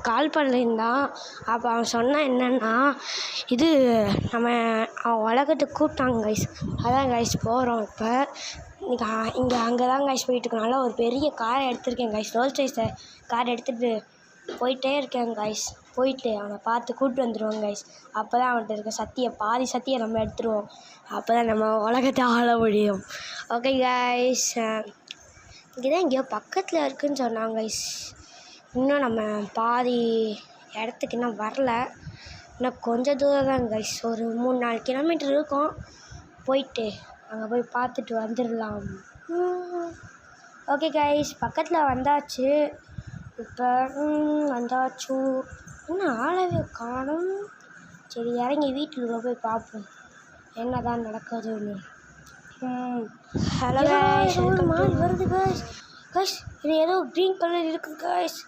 கால் பண்ணியிருந்தான். அப்போ அவன் சொன்னான் என்னென்னா, இது நம்ம அவன் உலகத்துக்கு கூப்பிட்டாங்க கைஸ். அதான் கைஸ் போகிறோம். இப்போ அங்கே தான் கைஸ் போயிட்டுருக்கனால ஒரு பெரிய காரை எடுத்திருக்கேன் கைஸ். ரோல்ஸ் ரைஸை கார் எடுத்துகிட்டு போயிட்டே இருக்கேன் கைஸ். போயிட்டு அவனை பார்த்து கூப்பிட்டு வந்துடுவோம் கைஸ். அப்போ தான் அவன்கிட்ட இருக்க பாதி சத்தியை நம்ம எடுத்துருவோம். அப்போ தான் நம்ம உலகத்தை ஆள முடியும். ஓகே கைஸ், இங்கே தான் எங்கேயோ பக்கத்தில் இருக்குதுன்னு சொன்னாங்க கைஸ். இன்னும் நம்ம பாதி இடத்துக்கு இன்னும் வரல. இன்னும் கொஞ்சம் தூரம் தான் கைஸ், ஒரு 3-4 கிலோமீட்டர் இருக்கும். போயிட்டு அங்கே போய் பார்த்துட்டு வந்துடலாம். ஓகே கைஸ், பக்கத்தில் வந்தாச்சு. இப்போ வந்தாச்சு. இன்னும் ஆளவே காணும். சரி, இறங்கி வீட்டுக்குள்ளே போய் பார்ப்போம் என்ன தான் நடக்குதுன்னு. ஹலோ கைஸ், ஒரு மாதிரி வருது கைஸ். கைஸ், இது ஏதோ க்ரீன் கலர் இருக்குது கைஸ்.